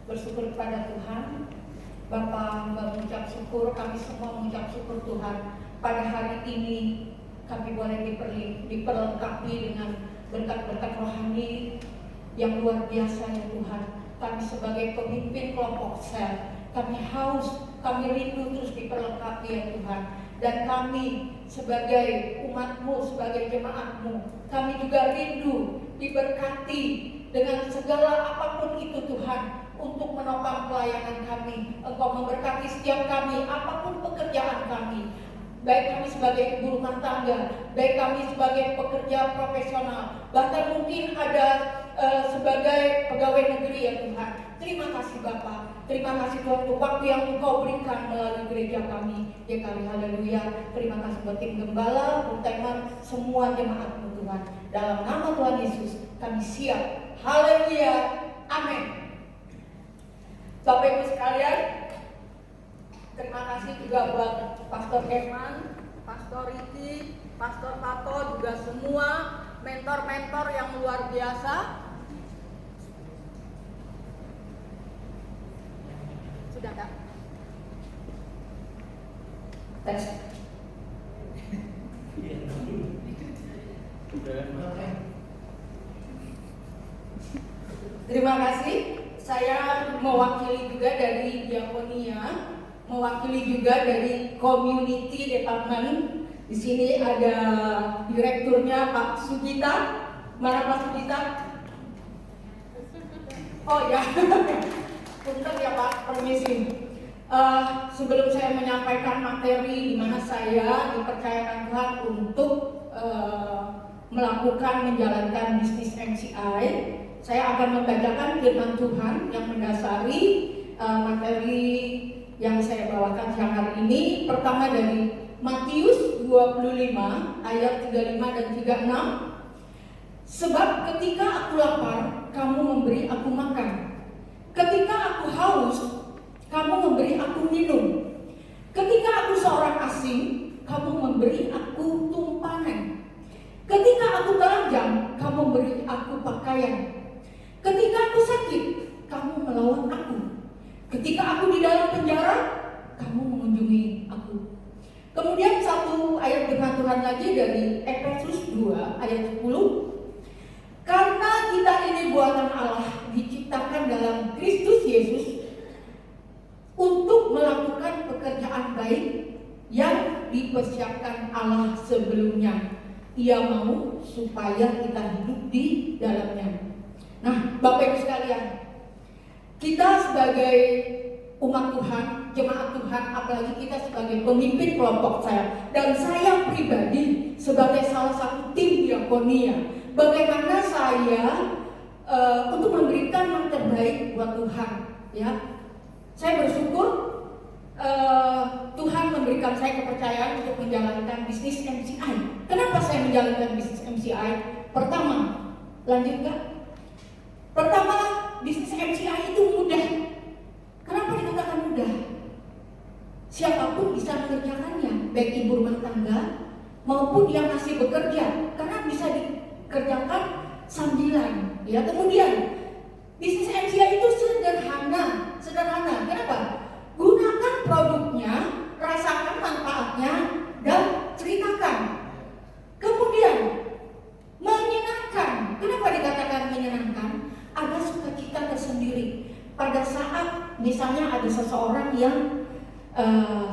bersyukur kepada Tuhan. Bapa mengucap syukur, kami semua mengucap syukur Tuhan. Pada hari ini kami boleh diperlengkapi dengan berkat-berkat rohani yang luar biasa ya Tuhan. Kami sebagai pemimpin kelompok sel, kami haus, kami rindu terus diperlengkapi ya Tuhan. Dan kami sebagai umat-Mu, sebagai jemaat-Mu, kami juga rindu diberkati dengan segala apapun itu Tuhan, untuk menopang pelayanan kami. Engkau memberkati setiap kami, apapun pekerjaan kami, baik kami sebagai ibu rumah tangga, baik kami sebagai pekerja profesional, bahkan mungkin ada sebagai pegawai negeri ya Tuhan. Terima kasih Bapa, terima kasih Tuhan untuk waktu yang Engkau berikan melalui gereja kami GKI. Haleluya. Terima kasih buat tim gembala, Teman, semua jemaat-Mu Tuhan. Dalam nama Tuhan Yesus kami siap. Haleluya. Amin. Bapak Ibu sekalian, terima kasih juga buat Pastor Keman, Pastor Riki, Pastor Pato, juga semua mentor-mentor yang luar biasa. Sudah Kak? Tes. Terima kasih. Saya mewakili juga dari Diakonia, mewakili juga dari Community Department. Di sini ada direkturnya Pak Sugita. Mana Pak Sugita? Oh ya, punten ya Pak, permisi. Sebelum saya menyampaikan materi di mana saya dipercayakan Tuhan untuk melakukan menjalankan bisnis MCI, saya akan membacakan firman Tuhan yang mendasari materi yang saya bawakan siang hari ini. Pertama dari Matius 25 ayat 35 dan 36. Sebab ketika aku lapar, kamu memberi aku makan. Ketika aku haus, kamu memberi aku minum. Ketika aku seorang asing, kamu memberi aku tumpangan. Ketika aku telanjang, kamu memberi aku pakaian. Ketika aku sakit, kamu melawat aku. Ketika aku di dalam penjara, kamu mengunjungi aku. Kemudian satu ayat firman Tuhan lagi dari Efesus 2 ayat 10. Karena kita ini buatan Allah, diciptakan dalam Kristus Yesus untuk melakukan pekerjaan baik yang dipersiapkan Allah sebelumnya. Ia mau supaya kita hidup di dalamnya. Nah, Bapak Ibu sekalian, kita sebagai umat Tuhan, jemaat Tuhan, apalagi kita sebagai pemimpin kelompok saya, dan saya pribadi sebagai salah satu tim diakonia, bagaimana saya untuk memberikan yang terbaik buat Tuhan, ya. Saya bersyukur Tuhan memberikan saya kepercayaan untuk menjalankan bisnis MCI. Kenapa saya menjalankan bisnis MCI? Pertama, lanjut Kak. Pertama, bisnis MCI itu mudah. Kenapa dikatakan mudah? Siapapun bisa mengerjakannya, baik ibu rumah tangga maupun yang masih bekerja, karena bisa dikerjakan sambilan. Ya, kemudian bisnis MCI itu sederhana. Kenapa? Gunakan produknya, rasakan manfaatnya, dan ceritakan. Kemudian menyenangkan. Kenapa dikatakan menyenangkan? Ada sukacita tersendiri pada saat misalnya ada seseorang yang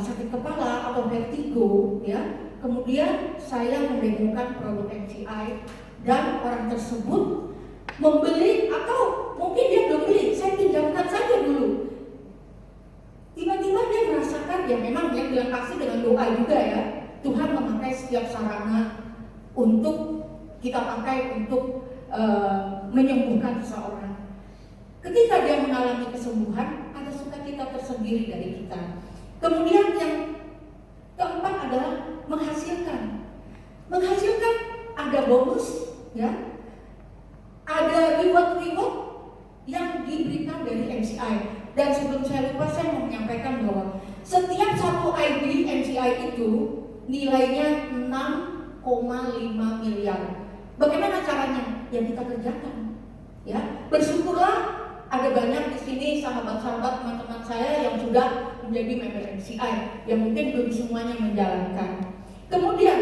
sakit kepala atau vertigo, ya. Kemudian saya mendemokan produk MCI dan orang tersebut membeli, atau mungkin dia belum beli, saya pinjamkan saja dulu. Tiba-tiba dia merasakan, ya memang yang dilengkapi dengan doa juga ya. Tuhan memakai setiap sarana untuk kita pakai untuk menyembuhkan seseorang. Ketika dia mengalami kesembuhan, ada sukacita tersendiri dari kita. Kemudian yang keempat adalah menghasilkan. Menghasilkan ada bonus, ya, ada reward yang diberikan dari MCI. Dan sebelum saya lupa, saya mau menyampaikan bahwa setiap satu ID MCI itu nilainya 6,5 miliar. Bagaimana caranya? Yang kita kerjakan, ya. Bersyukurlah ada banyak di sini sahabat-sahabat teman-teman saya yang sudah menjadi member MCI, yang mungkin belum semuanya menjalankan. Kemudian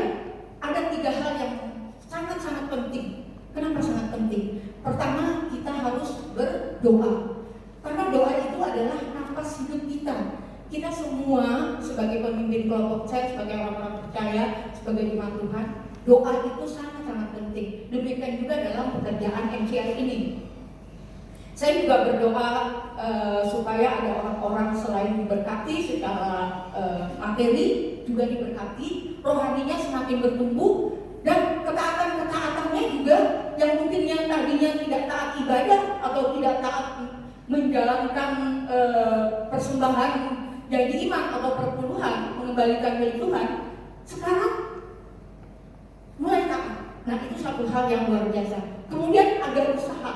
ada 3 hal yang sangat-sangat penting. Kenapa sangat penting? Pertama, kita harus berdoa. Karena doa itu adalah nafas hidup kita. Kita semua sebagai pemimpin kelompok saya, sebagai orang-orang percaya, sebagai umat Tuhan, doa itu sangat-sangat penting. Demikian juga dalam pekerjaan MCI ini. Saya juga berdoa supaya ada orang-orang selain diberkati secara materi, juga diberkati, rohaninya semakin bertumbuh, dan ketaatan-ketaatannya juga yang mungkin yang tadinya tidak taat ibadah atau tidak taat menjalankan persembahan janji iman atau perpuluhan, mengembalikan milik Tuhan, sekarang mulai taat. Nah, itu satu hal yang luar biasa. Kemudian ada usaha.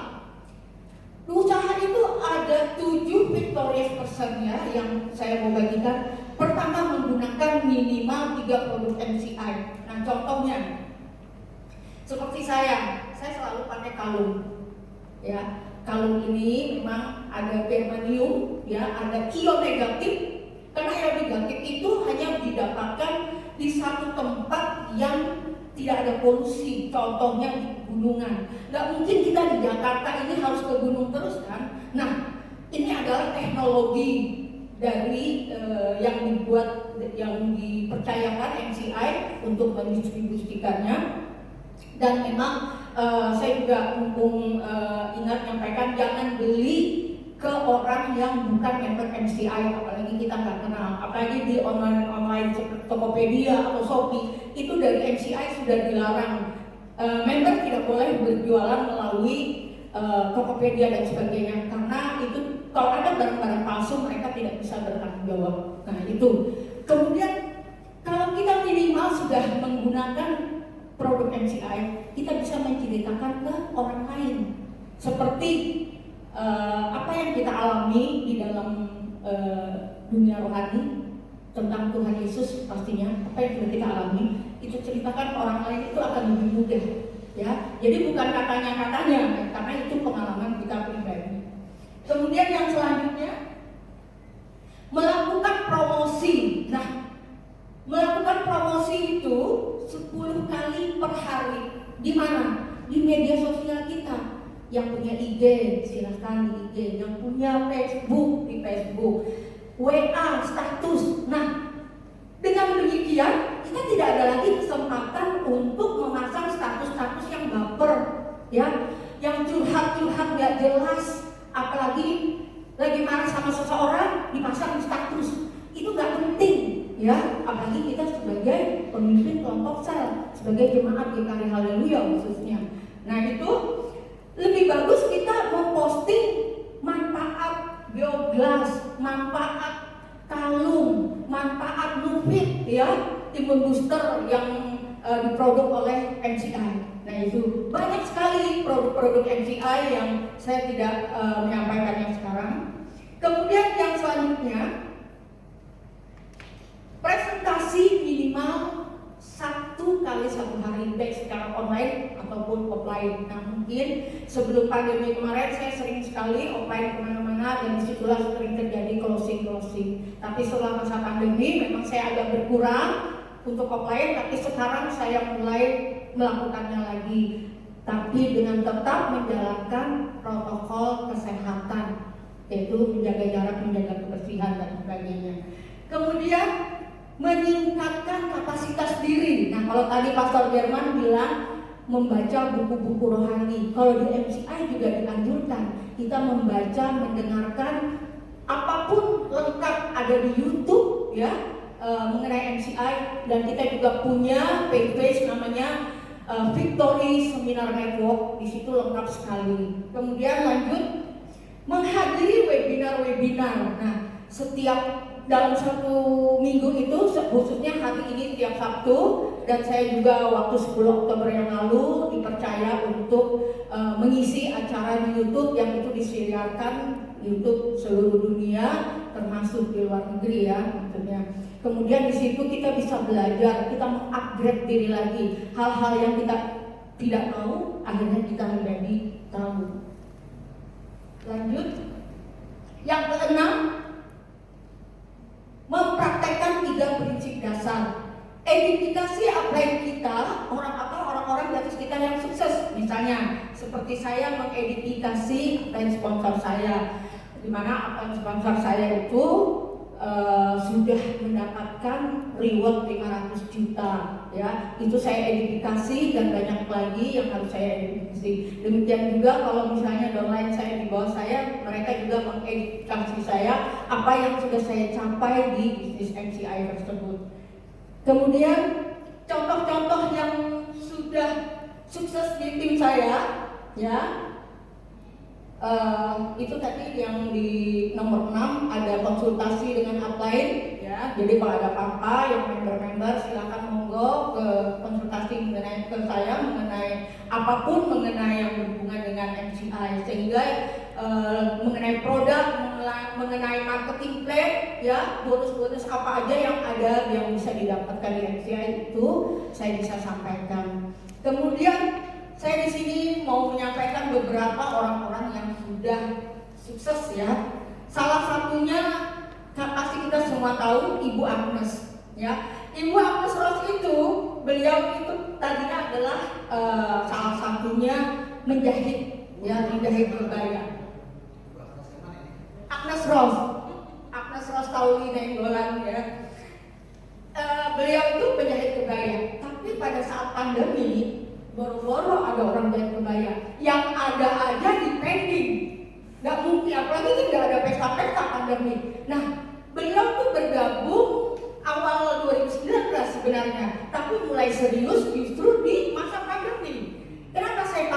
Usaha itu ada 7 victorious person ya yang saya mau bagikan. Pertama, menggunakan minimal 3 produk MCI. Nah, contohnya seperti saya selalu pakai kalung. Ya, kalung ini memang ada germanium, ya, ada ion negatif. Karena ion negatif itu hanya didapatkan di satu tempat yang tidak ada polusi, contohnya di gunungan. Nggak mungkin kita di Jakarta ini harus ke gunung terus kan. Nah, ini adalah teknologi dari yang dipercayakan MCI untuk mendistribusikannya. Dan memang saya juga mumpung ingat menyampaikan, jangan beli ke orang yang bukan member MCI, apalagi kita nggak kenal. Apalagi di online seperti Tokopedia atau Shopee, itu dari MCI sudah dilarang. Member tidak boleh berjualan melalui Tokopedia dan sebagainya, karena itu kalau ada barang-barang palsu mereka tidak bisa bertanggung jawab. Nah itu. Kemudian kalau kita minimal sudah menggunakan produk MCI, kita bisa menceritakan ke orang lain. Seperti apa yang kita alami di dalam dunia rohani tentang Tuhan Yesus, pastinya apa yang sudah kita alami itu ceritakan ke orang lain itu akan lebih mudah, ya. Jadi bukan katanya, karena itu pengalaman kita pribadi. Kemudian yang selanjutnya, melakukan promosi. Nah, melakukan promosi itu 10 kali per hari. Di mana? Di media sosial kita. Yang punya IG, silahkan di IG. Yang punya Facebook, di Facebook. WA, status. Nah, dengan demikian kita tidak ada lagi kesempatan untuk memasang status-status yang baper, ya, yang curhat-curhat nggak jelas, apalagi lagi marah sama seseorang dipasang status. Itu nggak penting, ya, apalagi kita sebagai pemimpin kelompok sel, sebagai jemaat GKI Haleluya khususnya. Nah itu lebih bagus kita memposting manfaat bioglas, manfaat kalung, manfaat Nufit, ya, imun booster yang diproduk oleh MCI. Nah itu banyak sekali produk-produk MCI yang saya tidak menyampaikannya sekarang. Kemudian yang selanjutnya, presentasi minimal 1 kali 1 hari, baik secara online ataupun offline. Nah mungkin sebelum pandemi kemarin saya sering sekali offline kemana-mana dan disitulah sering terjadi closing. Tapi setelah masa pandemi memang saya agak berkurang untuk offline, tapi sekarang saya mulai melakukannya lagi. Tapi dengan tetap menjalankan protokol kesehatan, yaitu menjaga jarak, menjaga kebersihan dan sebagainya. Kemudian meningkatkan kapasitas diri. Nah, kalau tadi Pastor Jerman bilang membaca buku-buku rohani, kalau di MCI juga dianjurkan kita membaca, mendengarkan apapun lengkap ada di YouTube, ya, mengenai MCI. Dan kita juga punya page namanya Victory Seminar Network, di situ lengkap sekali. Kemudian lanjut menghadiri webinar. Nah, setiap dalam 1 minggu itu, khususnya hari ini tiap Sabtu, dan saya juga waktu 10 Oktober yang lalu dipercaya untuk mengisi acara di YouTube yang itu disiarkan YouTube seluruh dunia, termasuk di luar negeri, ya, maksudnya. Kemudian di situ kita bisa belajar, kita mengupgrade diri lagi, hal-hal yang kita tidak tahu akhirnya kita menjadi tahu. Lanjut. Yang keenam, mempraktekkan 3 prinsip dasar. Edifikasi upline kita, orang-orang di atas kita yang sukses. Misalnya, seperti saya mengedifikasi upline sponsor saya, di mana upline sponsor saya itu sudah mendapatkan reward 500 juta, ya. Itu saya edifikasi dan banyak lagi yang harus saya edifikasi. Demikian juga kalau misalnya downline saya di bawah saya, mereka juga mengedifikasi saya apa yang sudah saya capai di bisnis MCI tersebut. Kemudian contoh-contoh yang sudah sukses di tim saya, ya. Itu tadi yang di nomor 6 ada konsultasi dengan upline, ya. Jadi kalau ada apa-apa yang member-member silakan monggo ke konsultasi mengenai ke saya mengenai apapun mengenai yang berhubungan dengan MCI, sehingga mengenai produk, mengenai marketing plan, ya, bonus-bonus apa aja yang ada yang bisa didapatkan di MCI itu saya bisa sampaikan. Kemudian saya di sini mau menyampaikan beberapa orang-orang yang sudah sukses, ya. Salah satunya pasti kita semua tahu Ibu Agnes, ya. Ibu Agnes Rose itu, beliau itu tadinya adalah salah satunya menjahit, ya, menjahit kebaya. Agnes Rose Tauli Nenggolan, ya. Beliau itu penjahit kebaya, tapi pada saat pandemi boro-boro ada orang jahit kebaya, yang ada aja di pending, nggak mungkin, apalagi kan nggak ada pesta-pesta pandemi. Nah, beliau tuh bergabung awal 2019 sebenarnya, tapi mulai serius justru di masa pandemi. Kenapa saya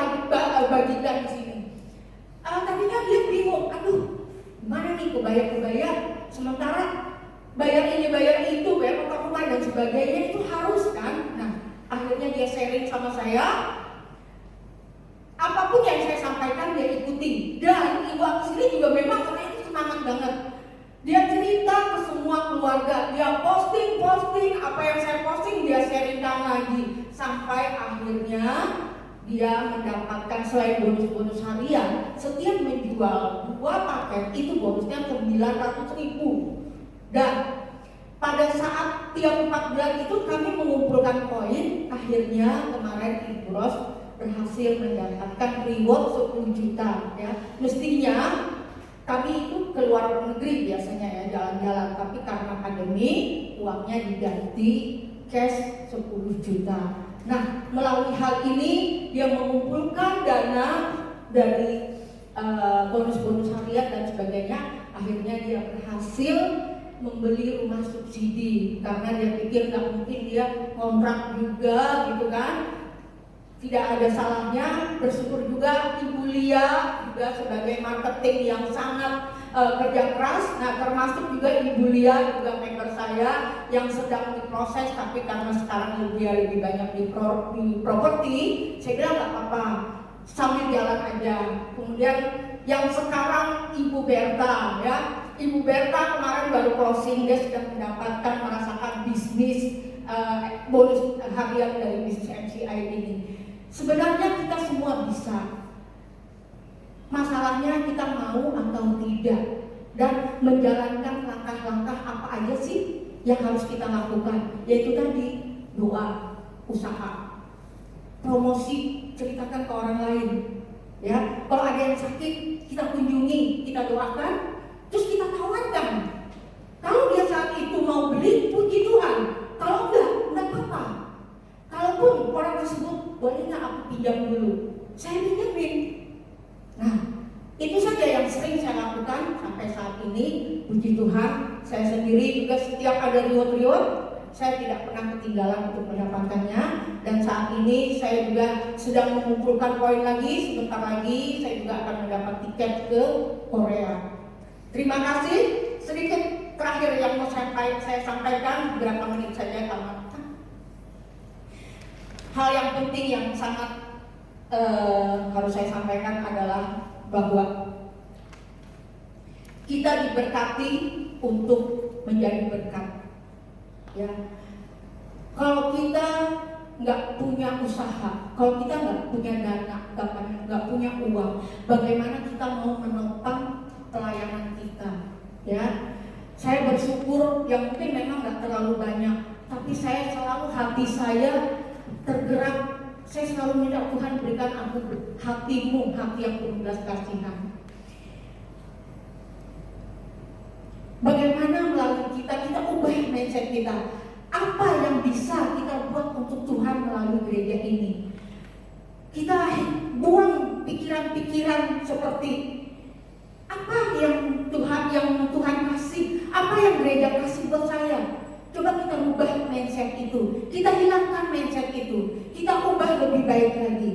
bagikan di sini? Tadinya dia bingung, aduh, gimana nih kebaya-kebaya, sementara bayar ini bayar itu, bayar rumah dan sebagainya itu harus kan. Nah, akhirnya dia sharing sama saya, apapun yang saya sampaikan dia ikuti. Dan Ibu Agnes ini juga memang orangnya itu semangat banget. Dia cerita ke semua keluarga, dia posting apa yang saya posting dia sharingkan lagi, sampai akhirnya dia mendapatkan selain bonus-bonus harian, setiap menjual 2 paket itu bonusnya 900.000. Dan pada saat tiap 4 bulan itu kami mengumpulkan poin, akhirnya kemarin Ibu Rose berhasil mendapatkan reward 10 juta, ya. Mestinya kami itu keluar negeri biasanya, ya, jalan-jalan, tapi karena pandemi uangnya diganti cash 10 juta. Nah, melalui hal ini dia mengumpulkan dana dari bonus-bonus harian dan sebagainya, akhirnya dia berhasil membeli rumah subsidi karena dia pikir nggak mungkin dia kontrak juga, gitu kan. Tidak ada salahnya. Bersyukur juga Ibu Lia juga sebagai marketing yang sangat kerja keras. Nah, termasuk juga Ibu Lia juga member saya yang sedang diproses, tapi karena sekarang Ibu Lia lebih banyak di properti, saya bilang nggak apa-apa, sambil jalan aja. Kemudian yang sekarang Ibu Berta, ya, Ibu Berta kemarin baru closing, dia sudah mendapatkan merasakan bisnis bonus harian dari bisnis MCI ini. Sebenarnya kita semua bisa. Masalahnya kita mau atau tidak, dan menjalankan langkah-langkah apa aja sih yang harus kita lakukan, yaitu tadi doa, usaha, promosi, ceritakan ke orang lain, ya. Kalau ada yang sakit kita kunjungi, kita doakan, terus kita tawarkan. Kalau dia saat itu mau beli, puji Tuhan. Kalau enggak apa-apa. Kalaupun orang tersebut, boleh nggak aku pinjam dulu, saya pinjamin. Nah, itu saja yang sering saya lakukan sampai saat ini. Puji Tuhan, saya sendiri juga setiap ada reward, saya tidak pernah ketinggalan untuk mendapatkannya. Dan saat ini saya juga sedang mengumpulkan poin lagi. Sebentar lagi saya juga akan mendapat tiket ke Korea. Terima kasih. Sedikit terakhir yang mau saya sampaikan, beberapa menit saja tamat. Hal yang penting yang sangat harus saya sampaikan adalah bahwa kita diberkati untuk menjadi berkat, ya. Kalau kita nggak punya usaha, kalau kita nggak punya dana, nggak punya uang, bagaimana kita mau menopang pelayanan kita? Ya, saya bersyukur yang mungkin memang nggak terlalu banyak, tapi saya selalu hati saya tergerak. Saya selalu minta Tuhan berikan aku hatimu, hati yang penuh belas kasihan. Bagaimana melalui kita ubah mindset kita. Apa yang bisa kita buat untuk Tuhan melalui gereja ini? Kita buang pikiran-pikiran seperti apa yang Tuhan kasih, apa yang gereja kasih buat saya. Coba kita ubah mindset itu, kita hilangkan mindset itu, kita ubah lebih baik lagi.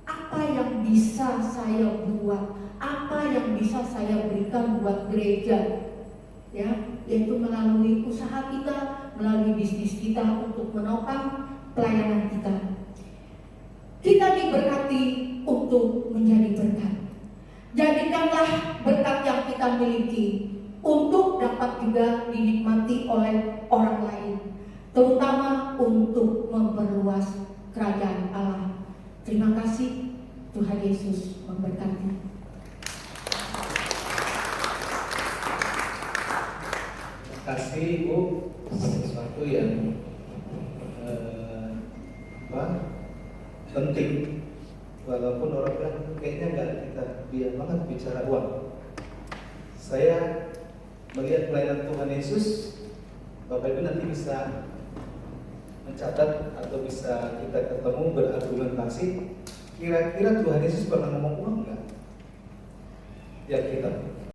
Apa yang bisa saya buat, apa yang bisa saya berikan buat gereja, ya, yaitu melalui usaha kita, melalui bisnis kita untuk menopang pelayanan kita. Kita diberkati untuk menjadi berkat. Jadikanlah berkat yang kita miliki untuk dapat juga dinikmati oleh orang lain, terutama untuk memperluas kerajaan Allah. Terima kasih, Tuhan Yesus memberkati. Terima kasih Ibu, sesuatu yang penting. Walaupun orang bilang kayaknya nggak kita biar banget bicara uang. Saya melihat pelayanan Tuhan Yesus, Bapak Ibu nanti bisa mencatat atau bisa kita ketemu berargumentasi. Kira-kira Tuhan Yesus pernah ngomong uang nggak? Ya kita